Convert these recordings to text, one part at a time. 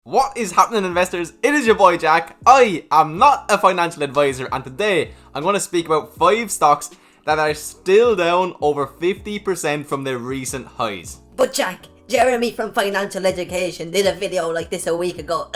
What is happening, investors? It is your boy Jack. I am not a financial advisor, and today I'm going to speak about 5 stocks that are still down over 50% from their recent highs. But Jack, Jeremy from Financial Education did a video like this a week ago.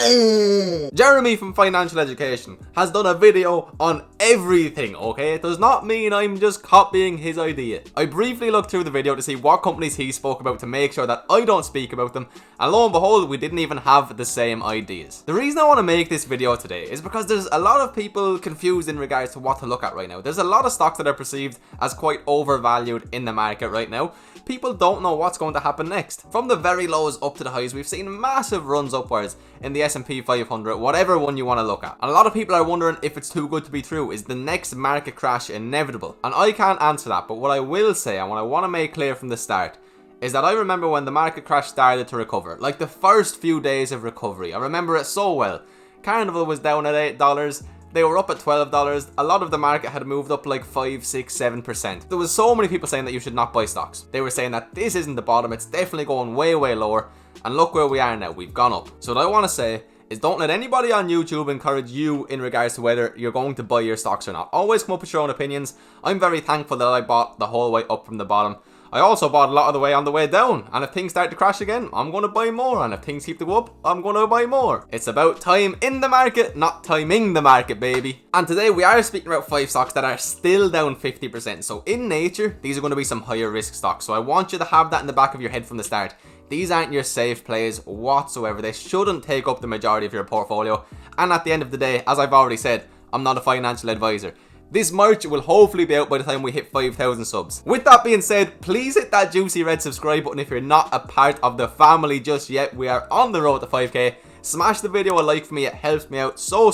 Jeremy from Financial Education has done a video on everything, okay? It does not mean I'm just copying his idea. I briefly looked through the video to see what companies he spoke about to make sure that I don't speak about them, and lo and behold, we didn't even have the same ideas. The reason I want to make this video today is because there's a lot of people confused in regards to what to look at right now. There's a lot of stocks that are perceived as quite overvalued in the market right now. People don't know what's going to happen next. From the very lows up to the highs, we've seen massive runs upwards in the S&P 500, whatever one you want to look at. And a lot of people are wondering if it's too good to be true. Is the next market crash inevitable? And I can't answer that, but what I will say, and what I want to make clear from the start, is that I remember when the market crash started to recover, like the first few days of recovery. I remember it so well. Carnival was down at $8. They were up at $12. A lot of the market had moved up like 5, 6, 7%. There was so many people saying that you should not buy stocks. They were saying that this isn't the bottom, it's definitely going way, way lower. And look where we are now, we've gone up. So what I want to say is don't let anybody on YouTube encourage you in regards to whether you're going to buy your stocks or not. Always come up with your own opinions. I'm very thankful that I bought the whole way up from the bottom. I also bought a lot of the way on the way down, and if things start to crash again, I'm going to buy more, and if things keep to go up, I'm going to buy more. It's about time in the market, not timing the market, baby. And today we are speaking about 5 stocks that are still down 50%. So in nature, these are going to be some higher risk stocks. So I want you to have that in the back of your head from the start. These aren't your safe plays whatsoever. They shouldn't take up the majority of your portfolio. And at the end of the day, as I've already said, I'm not a financial advisor. This merch will hopefully be out by the time we hit 5,000 subs. With that being said, please hit that juicy red subscribe button if you're not a part of the family just yet. We are on the road to 5k. Smash the video a like for me. It helps me out so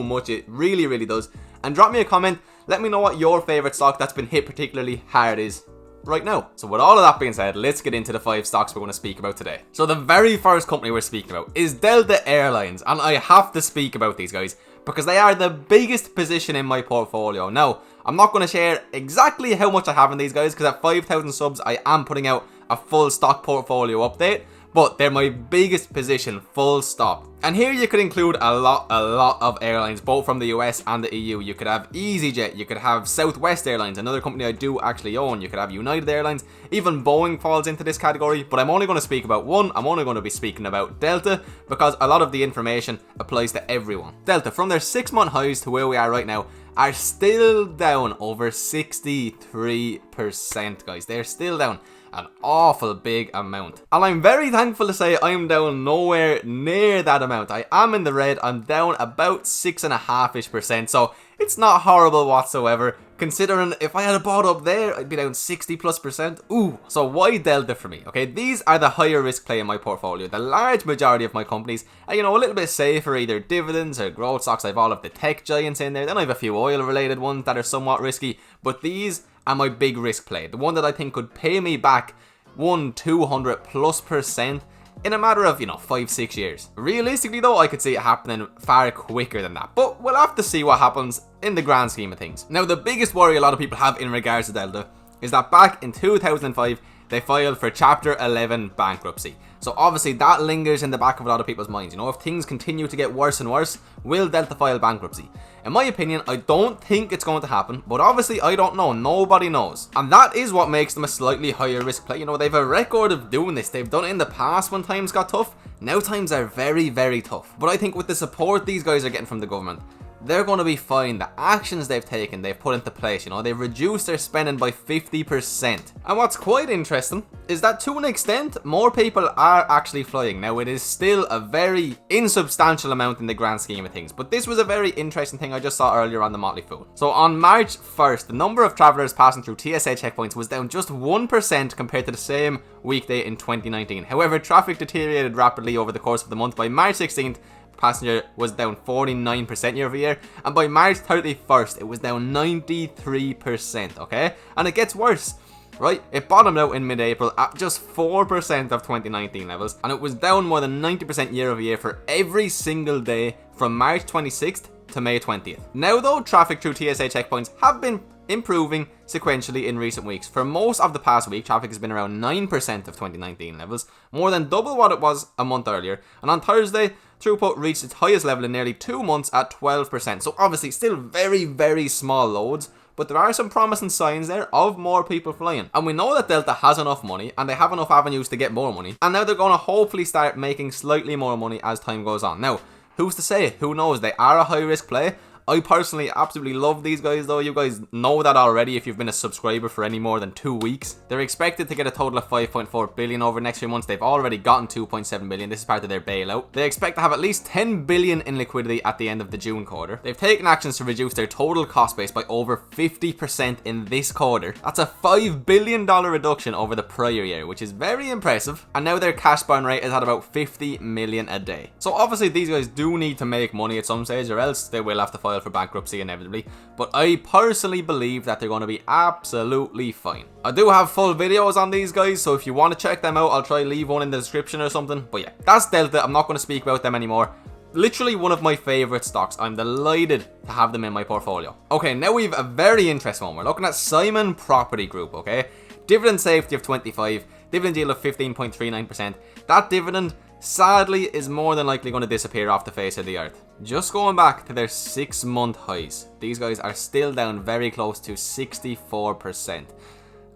much. It really does. And drop me a comment. Let me know what your favorite stock that's been hit particularly hard is right now. So with all of that being said, let's get into the 5 stocks we're going to speak about today. So the very first company we're speaking about is Delta Airlines, and I have to speak about these guys because they are the biggest position in my portfolio. Now, I'm not going to share exactly how much I have in these guys because at 5,000 subs I am putting out a full stock portfolio update, but they're my biggest position, full stop. And here you could include a lot of airlines, both from the US and the EU. You could have EasyJet, you could have Southwest Airlines, another company I do actually own. You could have United Airlines, even Boeing falls into this category, but I'm only going to speak about one. I'm only going to be speaking about Delta because a lot of the information applies to everyone. Delta, from their 6-month highs to where we are right now, are still down over 63%, guys. They're still down an awful big amount, and I'm very thankful to say I'm down nowhere near that amount. I am in the red. I'm down about 6.5%, so it's not horrible whatsoever, considering if I had bought up there I'd be down 60+%. Ooh, so why Delta for me? Okay, these are the higher risk play in my portfolio. The large majority of my companies are, you know, a little bit safer, either dividends or growth stocks. I've all of the tech giants in there, then I have a few oil related ones that are somewhat risky, but these are my big risk play, the one that I think could pay me back 200+% in a matter of, 5-6 years. Realistically though, I could see it happening far quicker than that, but we'll have to see what happens in the grand scheme of things. Now, the biggest worry a lot of people have in regards to Delta is that back in 2005 they filed for Chapter 11 bankruptcy. So obviously that lingers in the back of a lot of people's minds. If things continue to get worse and worse, will Delta file bankruptcy? In my opinion, I don't think it's going to happen, but obviously I don't know. Nobody knows. And that is what makes them a slightly higher risk play. They've a record of doing this. They've done it in the past when times got tough. Now times are very tough. But I think with the support these guys are getting from the government, they're going to be fine. The actions they've taken, they've put into place, they've reduced their spending by 50%. And what's quite interesting is that to an extent, more people are actually flying. Now, it is still a very insubstantial amount in the grand scheme of things, but this was a very interesting thing I just saw earlier on the Motley Fool. So on March 1st, the number of travellers passing through TSA checkpoints was down just 1% compared to the same weekday in 2019. However, traffic deteriorated rapidly over the course of the month. By March 16th, passenger was down 49% year over year, and by March 31st it was down 93%. Okay, and it gets worse, right? It bottomed out in mid-April at just 4% of 2019 levels, and it was down more than 90% year over year for every single day from March 26th to May 20th. Now though, traffic through TSA checkpoints have been improving sequentially in recent weeks. For most of the past week, traffic has been around 9% of 2019 levels, more than double what it was a month earlier, and on Thursday, throughput reached its highest level in nearly 2 months at 12%. So obviously still very, very small loads, but there are some promising signs there of more people flying. And we know that Delta has enough money and they have enough avenues to get more money, and now they're going to hopefully start making slightly more money as time goes on. Now, who's to say? Who knows? They are a high risk play. I personally absolutely love these guys though. You guys know that already if you've been a subscriber for any more than 2 weeks. They're expected to get a total of 5.4 billion over the next few months. They've already gotten 2.7 billion. This is part of their bailout. They expect to have at least 10 billion in liquidity at the end of the June quarter. They've taken actions to reduce their total cost base by over 50% in this quarter. That's a $5 billion reduction over the prior year, which is very impressive. And now their cash burn rate is at about 50 million a day. So obviously these guys do need to make money at some stage, or else they will have to file for bankruptcy inevitably, but I personally believe that they're going to be absolutely fine. I do have full videos on these guys, so if you want to check them out, I'll try leave one in the description or something. But yeah, that's Delta. I'm not going to speak about them anymore. Literally one of my favorite stocks. I'm delighted to have them in my portfolio. Okay, now we have a very interesting one. We're looking at Simon Property Group, okay? Dividend safety of 25, dividend yield of 15.39%. That dividend sadly is more than likely going to disappear off the face of the earth. Just going back to their 6-month highs, these guys are still down very close to 64%.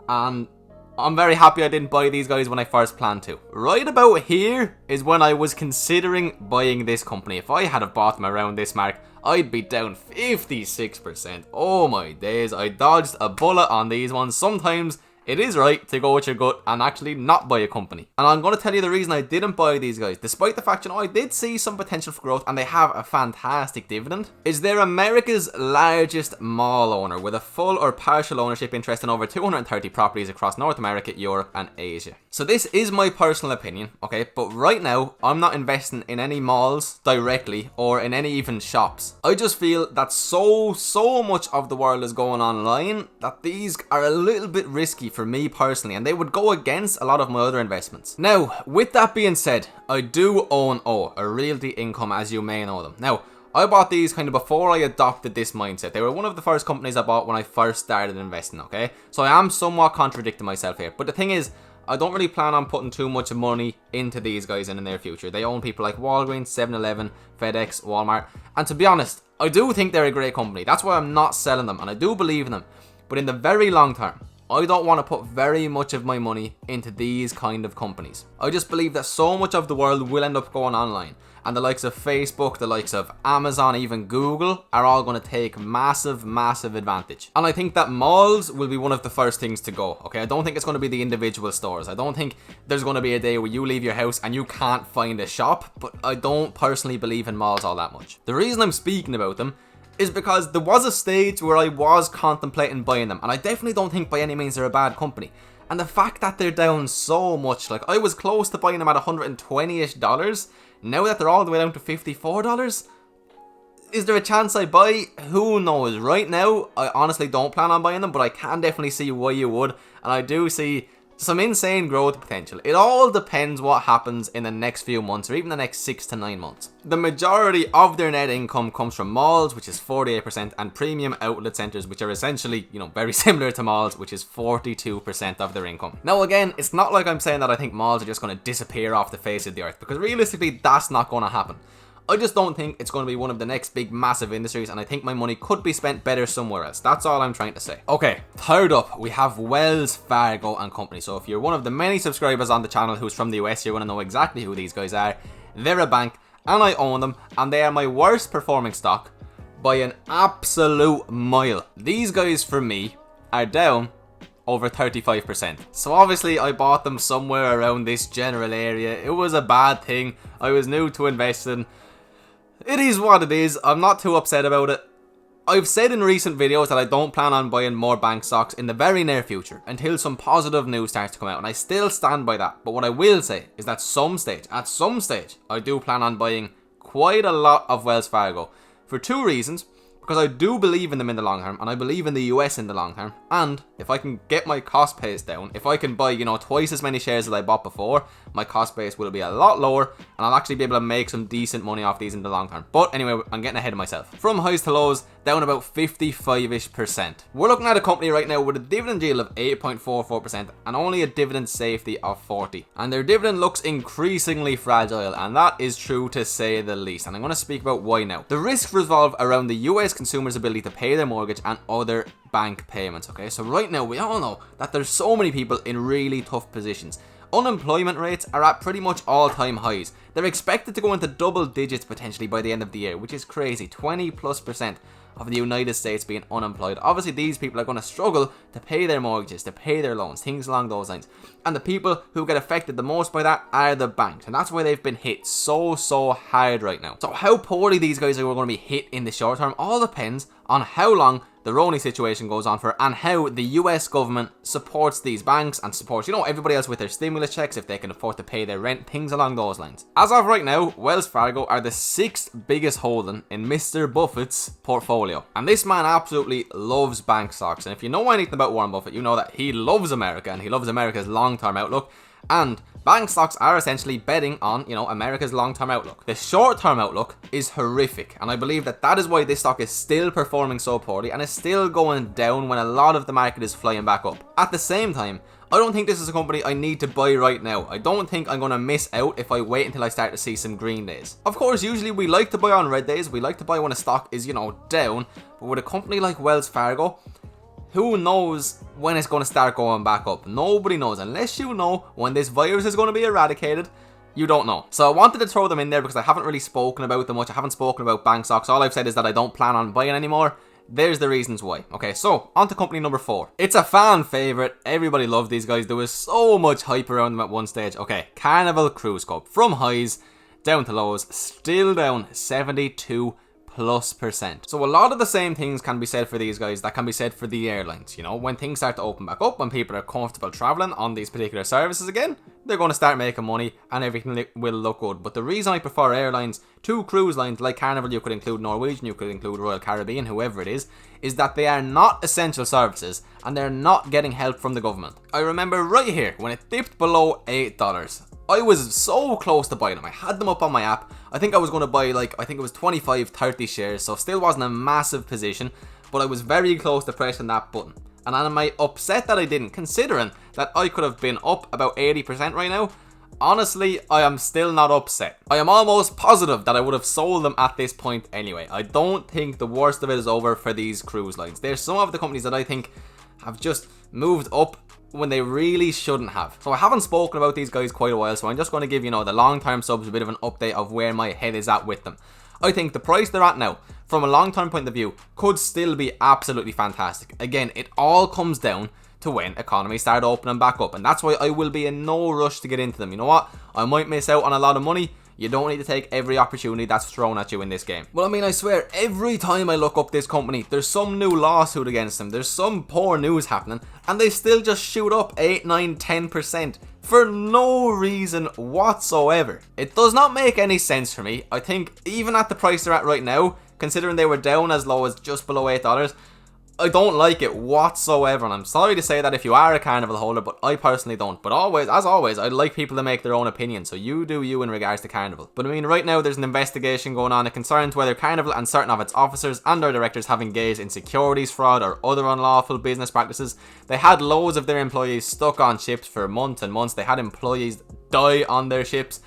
And I'm very happy I didn't buy these guys when I first planned to. Right about here is when I was considering buying this company. If I had have bought them around this mark, I'd be down 56%. Oh my days, I dodged a bullet on these ones. Sometimes it is right to go with your gut and actually not buy a company. And I'm going to tell you the reason I didn't buy these guys, despite the fact, you know, I did see some potential for growth and they have a fantastic dividend, is they're America's largest mall owner with a full or partial ownership interest in over 230 properties across North America, Europe and Asia. So this is my personal opinion, okay, but right now I'm not investing in any malls directly or in any even shops. I just feel that so much of the world is going online that these are a little bit risky for me personally, and they would go against a lot of my other investments. Now, with that being said, I do own a Realty Income, as you may know them. Now, I bought these kind of before I adopted this mindset. They were one of the first companies I bought when I first started investing, okay? So I am somewhat contradicting myself here. But the thing is, I don't really plan on putting too much money into these guys in the near future. They own people like Walgreens, 7-Eleven, FedEx, Walmart. And to be honest, I do think they're a great company. That's why I'm not selling them, and I do believe in them. But in the very long term, I don't want to put very much of my money into these kind of companies. I just believe that so much of the world will end up going online, and the likes of Facebook, the likes of Amazon, even Google are all going to take massive advantage. And I think that malls will be one of the first things to go, okay? I don't think it's going to be the individual stores. I don't think there's going to be a day where you leave your house and you can't find a shop, but I don't personally believe in malls all that much. The reason I'm speaking about them is because there was a stage where I was contemplating buying them, and I definitely don't think by any means they're a bad company. And the fact that they're down so much, like I was close to buying them at $120-ish, now that they're all the way down to $54, is there a chance I buy? Who knows? Right now, I honestly don't plan on buying them, but I can definitely see why you would, and I do see some insane growth potential. It all depends what happens in the next few months, or even the next 6 to 9 months. The majority of their net income comes from malls, which is 48%, and premium outlet centers, which are essentially, you know, very similar to malls, which is 42% of their income. Now again, it's not like I'm saying that I think malls are just going to disappear off the face of the earth, because realistically that's not going to happen. I just don't think it's going to be one of the next big massive industries, and I think my money could be spent better somewhere else. That's all I'm trying to say. Okay, third up, we have Wells Fargo and Company. So if you're one of the many subscribers on the channel who's from the US, you're going to know exactly who these guys are. They're a bank, and I own them, and they are my worst performing stock by an absolute mile. These guys, for me, are down over 35%. So obviously I bought them somewhere around this general area. It was a bad thing. I was new to investing. It is what it is. I'm not too upset about it. I've said in recent videos that I don't plan on buying more bank stocks in the very near future until some positive news starts to come out, and I still stand by that. But what I will say is that at some stage, I do plan on buying quite a lot of Wells Fargo for two reasons. because I do believe in them in the long term, and I believe in the US in the long term. And if I can get my cost base down, if I can buy, twice as many shares as I bought before, my cost base will be a lot lower, and I'll actually be able to make some decent money off these in the long term. But anyway, I'm getting ahead of myself. From highs to lows, down about 55-ish%. We're looking at a company right now with a dividend yield of 8.44% and only a dividend safety of 40. And their dividend looks increasingly fragile, and that is true to say the least. And I'm going to speak about why now. The risks revolve around the US consumers' ability to pay their mortgage and other bank payments, okay? So right now, we all know that there's so many people in really tough positions. Unemployment rates are at pretty much all-time highs. They're expected to go into double digits potentially by the end of the year, which is crazy. 20+% of the United States being unemployed. Obviously, these people are going to struggle to pay their mortgages, to pay their loans, things along those lines. And the people who get affected the most by that are the banks. And that's why they've been hit so hard right now. So how poorly these guys are going to be hit in the short term all depends on how long the Roni situation goes on for, and how the US government supports these banks and supports, everybody else with their stimulus checks, if they can afford to pay their rent, things along those lines. As of right now, Wells Fargo are the 6th biggest holding in Mr. Buffett's portfolio. And this man absolutely loves bank stocks. And if you know anything about Warren Buffett, you know that he loves America and he loves America's long-term outlook. And bank stocks are essentially betting on, America's long-term outlook. The short-term outlook is horrific, and I believe that is why this stock is still performing so poorly and is still going down when a lot of the market is flying back up. At the same time, I don't think this is a company I need to buy right now. I don't think I'm going to miss out if I wait until I start to see some green days. Of course, usually we like to buy on red days. We like to buy when a stock is, down. But with a company like Wells Fargo, who knows when it's going to start going back up? Nobody knows. Unless you know when this virus is going to be eradicated, you don't know. So I wanted to throw them in there because I haven't really spoken about them much. I haven't spoken about bank stocks. All I've said is that I don't plan on buying anymore. There's the reasons why. Okay, so on to company number 4. It's a fan favorite. Everybody loved these guys. There was so much hype around them at one stage. Okay, Carnival Cruise Corp. From highs down to lows, still down 72%. So a lot of the same things can be said for these guys that can be said for the airlines. When things start to open back up, when people are comfortable traveling on these particular services again, they're going to start making money and everything will look good. But the reason I prefer airlines to cruise lines like Carnival, you could include Norwegian, you could include Royal Caribbean, whoever it is that they are not essential services and they're not getting help from the government. I remember right here when it dipped below $8. I was so close to buying them. I had them up on my app. I think I was going to buy I think it was 25-30 shares, so still wasn't a massive position, but I was very close to pressing that button. And am I upset that I didn't, considering that I could have been up about 80% right now? Honestly, I am still not upset. I am almost positive that I would have sold them at this point anyway. I don't think the worst of it is over for these cruise lines. There's some of the companies that I think have just moved up when they really shouldn't have. So I haven't spoken about these guys quite a while, so I'm just going to give, the long-term subs a bit of an update of where my head is at with them. I think the price they're at now, from a long-term point of view, could still be absolutely fantastic. Again, it all comes down to when economies start opening back up, and that's why I will be in no rush to get into them. You know what? I might miss out on a lot of money. You don't need to take every opportunity that's thrown at you in this game. Well, I swear, every time I look up this company, there's some new lawsuit against them. There's some poor news happening, and they still just shoot up 8, 9, 10% for no reason whatsoever. It does not make any sense for me. I think even at the price they're at right now, considering they were down as low as just below $8, I don't like it whatsoever, and I'm sorry to say that if you are a Carnival holder, but I personally don't. But as always, I'd like people to make their own opinion, so you do you in regards to Carnival. But right now there's an investigation going on. It concerns whether Carnival and certain of its officers and their directors have engaged in securities fraud or other unlawful business practices. They had loads of their employees stuck on ships for months and months. They had employees die on their ships.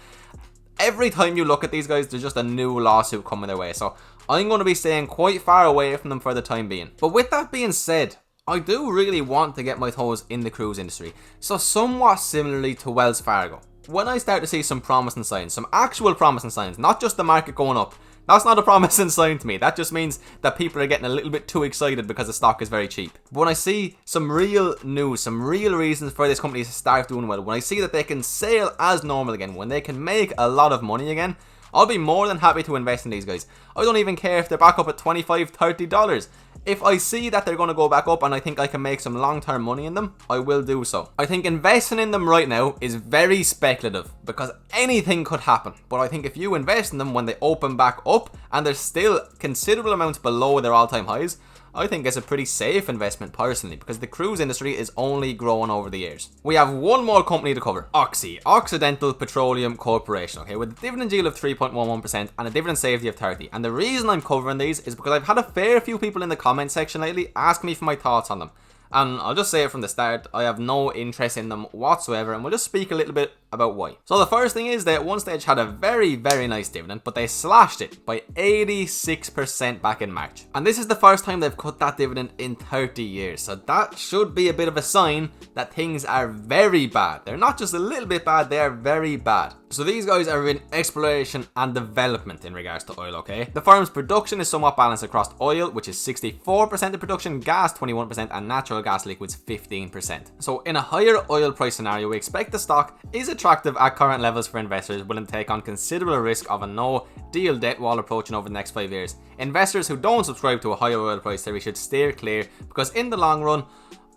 Every time you look at these guys, there's just a new lawsuit coming their way. So I'm going to be staying quite far away from them for the time being. But with that being said, I do really want to get my toes in the cruise industry. So somewhat similarly to Wells Fargo, when I start to see some promising signs, some actual promising signs, not just the market going up, that's not a promising sign to me. That just means that people are getting a little bit too excited because the stock is very cheap. But when I see some real news, some real reasons for this company to start doing well, when I see that they can sail as normal again, when they can make a lot of money again, I'll be more than happy to invest in these guys. I don't even care if they're back up at $25, $30. If I see that they're going to go back up and I think I can make some long-term money in them, I will do so. I think investing in them right now is very speculative because anything could happen. But I think if you invest in them when they open back up and they're still considerable amounts below their all-time highs, I think it's a pretty safe investment personally because the cruise industry is only growing over the years. We have one more company to cover. Occidental Petroleum Corporation, okay, with a dividend yield of 3.11% and a dividend safety of 30. And the reason I'm covering these is because I've had a fair few people in the comment section lately ask me for my thoughts on them. And I'll just say it from the start, I have no interest in them whatsoever, and we'll just speak a little bit about why. So the first thing is they at one stage had a very nice dividend, but they slashed it by 86% back in March. And this is the first time they've cut that dividend in 30 years. So that should be a bit of a sign that things are very bad. They're not just a little bit bad, they are very bad. So these guys are in exploration and development in regards to oil, okay? The firm's production is somewhat balanced across oil, which is 64% of production, gas 21%, and natural gas liquids 15%. So in a higher oil price scenario, we expect the stock is attractive at current levels for investors willing to take on considerable risk of a no deal debt wall approaching over the next 5 years. Investors who don't subscribe to a higher oil price theory should steer clear because in the long run,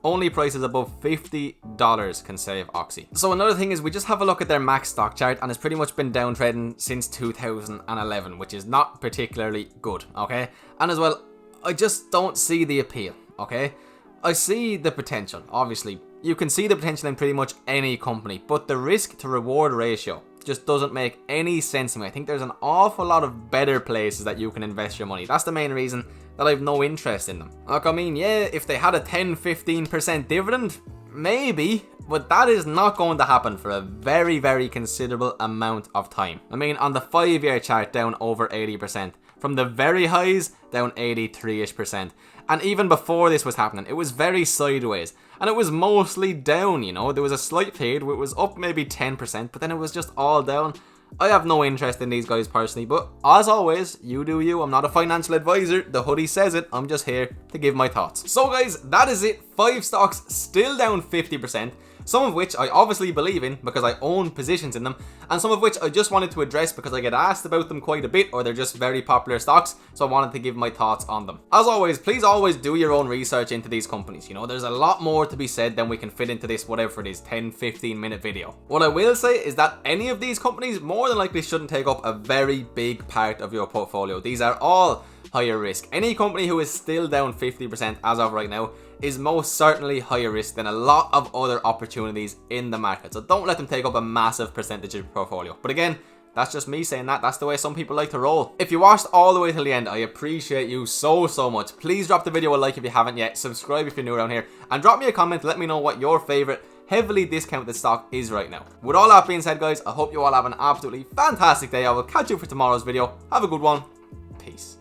only prices above $50 can save Oxy. So another thing is we just have a look at their max stock chart and it's pretty much been downtrading since 2011, which is not particularly good, okay? And as well, I just don't see the appeal, okay? I see the potential, obviously. You can see the potential in pretty much any company, but the risk to reward ratio just doesn't make any sense to me. I think there's an awful lot of better places that you can invest your money. That's the main reason that I have no interest in them. Like, I mean, yeah, if they had a 10-15% dividend, maybe, but that is not going to happen for a very considerable amount of time. I mean, on the 5-year chart, down over 80%. From the very highs, down 83-ish%. And even before this was happening, it was very sideways. And it was mostly down, you know. There was a slight period where it was up maybe 10%, but then it was just all down. I have no interest in these guys personally, but as always, you do you. I'm not a financial advisor. The hoodie says it. I'm just here to give my thoughts. So guys, that is it. 5 stocks still down 50%. Some of which I obviously believe in because I own positions in them, and some of which I just wanted to address because I get asked about them quite a bit, or they're just very popular stocks, so I wanted to give my thoughts on them. As always, please always do your own research into these companies. You know, there's a lot more to be said than we can fit into this, whatever it is, 10-15 minute video. What I will say is that any of these companies more than likely shouldn't take up a very big part of your portfolio. These are all higher risk. Any company who is still down 50% as of right now is most certainly higher risk than a lot of other opportunities in the market. So don't let them take up a massive percentage of your portfolio. But again, that's just me saying that. That's the way some people like to roll. If you watched all the way till the end, I appreciate you so much. Please drop the video a like if you haven't yet. Subscribe if you're new around here. And drop me a comment to let me know what your favorite heavily discounted stock is right now. With all that being said, guys, I hope you all have an absolutely fantastic day. I will catch you for tomorrow's video. Have a good one. Peace.